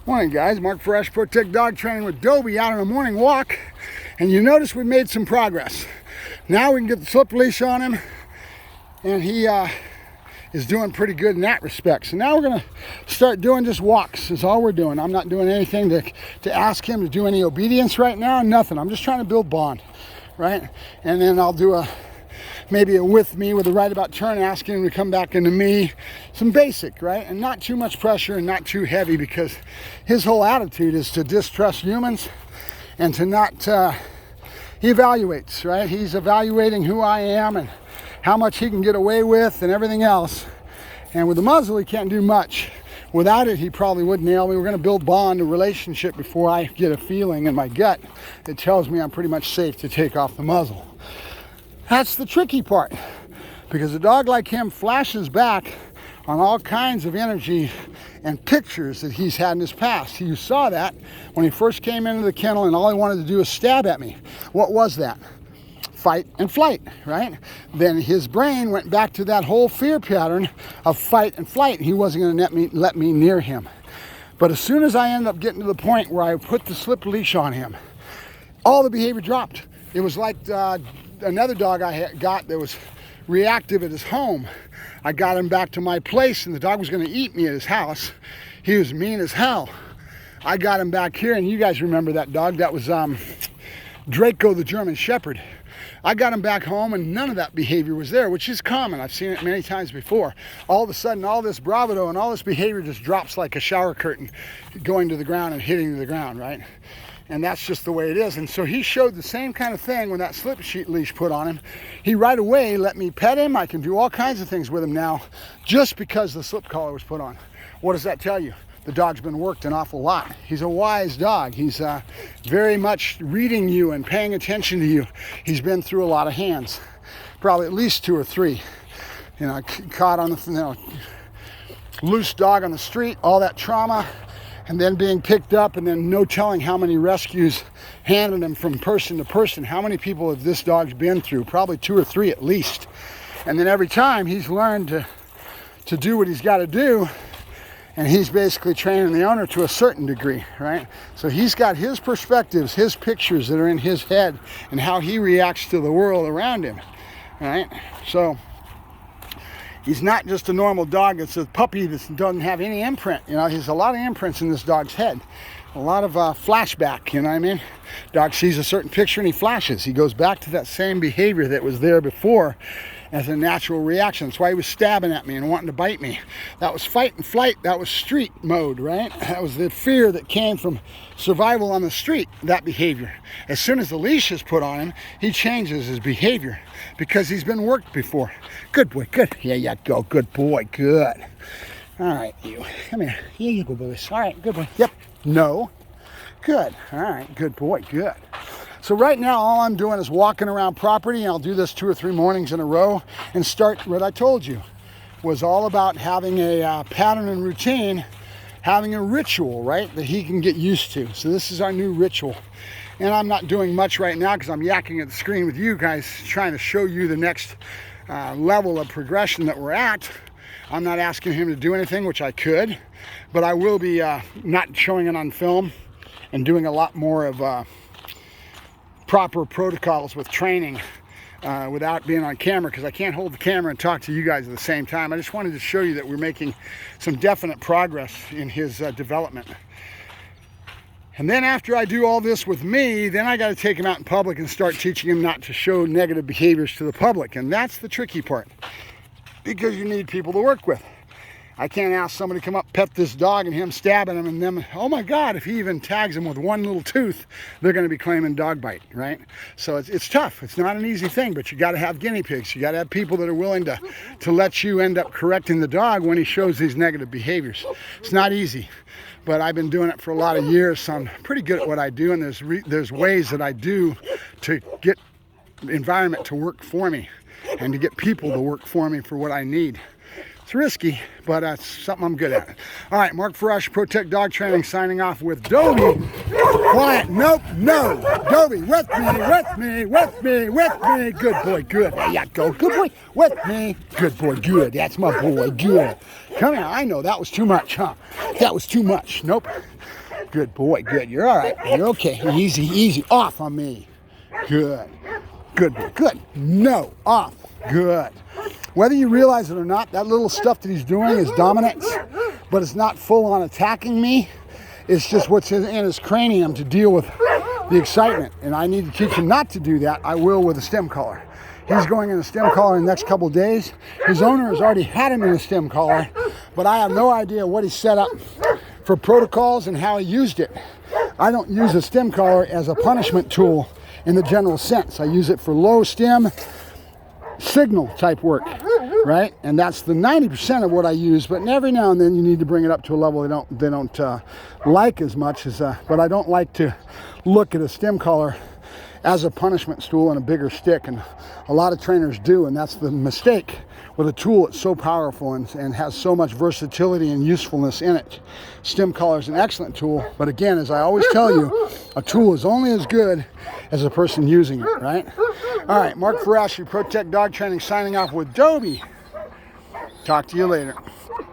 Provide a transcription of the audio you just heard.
Morning guys, Mark Ferrasci, Protect Dog Training with Dobbie out on a morning walk. And you notice we made some progress. Now we can get the slip leash on him, and he is doing pretty good in that respect. So now we're gonna start doing just walks, is all we're doing. I'm not doing anything to ask him to do any obedience right now, nothing. I'm just trying to build bond, right? And then I'll do maybe a with me with a right about turn, asking him to come back into me. Some basic, right? And not too much pressure and not too heavy, because his whole attitude is to distrust humans and to not, he evaluates, right? He's evaluating who I am and how much he can get away with and everything else. And with the muzzle, he can't do much. Without it, he probably would nail me. We're gonna build bond, a relationship, before I get a feeling in my gut that tells me I'm pretty much safe to take off the muzzle. That's the tricky part, because a dog like him flashes back on all kinds of energy and pictures that he's had in his past. You saw that when he first came into the kennel and all he wanted to do was stab at me. What was that? Fight and flight, right? Then his brain went back to that whole fear pattern of fight and flight. He wasn't gonna let me near him. But as soon as I ended up getting to the point where I put the slip leash on him, all the behavior dropped. It was like another dog I got that was reactive at his home. I got him back to my place and the dog was gonna eat me at his house. He was mean as hell. I got him back here, and you guys remember that dog. That was Draco, the German Shepherd. I got him back home and none of that behavior was there, which is common. I've seen it many times before. All of a sudden, all this bravado and all this behavior just drops like a shower curtain, going to the ground and hitting the ground, right? And that's just the way it is. And so he showed the same kind of thing when that slip sheet leash put on him. He right away let me pet him. I can do all kinds of things with him now just because the slip collar was put on. What does that tell you? The dog's been worked an awful lot. He's a wise dog. He's very much reading you and paying attention to you. He's been through a lot of hands, probably at least 2 or 3. You know, caught on the loose dog on the street, all that trauma, and then being picked up, and then no telling how many rescues handed him from person to person. How many people have this dog's been through? Probably 2 or 3 at least. And then every time he's learned to do what he's got to do, and he's basically training the owner to a certain degree, right? So he's got his perspectives, his pictures that are in his head, and how he reacts to the world around him, right? So he's not just a normal dog. It's a puppy that doesn't have any imprint. You know, there's a lot of imprints in this dog's head. A lot of flashback, you know what I mean? Dog sees a certain picture and he flashes. He goes back to that same behavior that was there before as a natural reaction. That's why he was stabbing at me and wanting to bite me. That was fight and flight. That was street mode, right? That was the fear that came from survival on the street, that behavior. As soon as the leash is put on him, he changes his behavior because he's been worked before. Good boy, good. Yeah, yeah, go. Good boy, good. All right, you. Come here. Here you go, boys. All right, good boy. Yep. No. Good. All right, good boy, good. So right now, all I'm doing is walking around property, and I'll do this 2 or 3 mornings in a row and start what I told you was all about having a pattern and routine, having a ritual, right, that he can get used to. So this is our new ritual. And I'm not doing much right now because I'm yakking at the screen with you guys, trying to show you the next level of progression that we're at. I'm not asking him to do anything, which I could, but I will be not showing it on film and doing a lot more of proper protocols with training without being on camera, because I can't hold the camera and talk to you guys at the same time. I just wanted to show you that we're making some definite progress in his development. And then after I do all this with me, then I got to take him out in public and start teaching him not to show negative behaviors to the public. And that's the tricky part, because you need people to work with. I can't ask somebody to come up, pet this dog, and him stabbing him, and them, oh my God, if he even tags him with one little tooth, they're gonna be claiming dog bite, right? So it's tough. It's not an easy thing, but you gotta have guinea pigs. You gotta have people that are willing to let you end up correcting the dog when he shows these negative behaviors. It's not easy, but I've been doing it for a lot of years, so I'm pretty good at what I do, and there's ways that I do to get the environment to work for me and to get people to work for me for what I need. It's risky, but it's something I'm good at. All right, Mark Ferrasci, Protect Dog Training, signing off with Dobbie. Quiet. Nope. No. Dobbie, with me. Good boy. Good. There you go. Good boy. With me. Good boy. Good. That's my boy. Good. Come here. I know that was too much, huh? That was too much. Nope. Good boy. Good. You're all right. You're okay. Easy. Off on me. Good. Good boy. Good. No. Off. Good. Whether you realize it or not, that little stuff that he's doing is dominance, but it's not full on attacking me. It's just what's in his cranium to deal with the excitement. And I need to teach him not to do that. I will with a stem collar. He's going in a stem collar in the next couple days. His owner has already had him in a stem collar, but I have no idea what he set up for protocols and how he used it. I don't use a stem collar as a punishment tool in the general sense. I use it for low stem signal type work, right? And that's the 90% of what I use, but every now and then you need to bring it up to a level they don't like as much as, but I don't like to look at a stem collar as a punishment tool and a bigger stick, and a lot of trainers do, and that's the mistake with a tool that's so powerful and has so much versatility and usefulness in it. Stem collar is an excellent tool, but again, as I always tell you, a tool is only as good as the person using it, right? All right, Mark Ferrasci, Protect Dog Training, signing off with Dobbie. Talk to you later.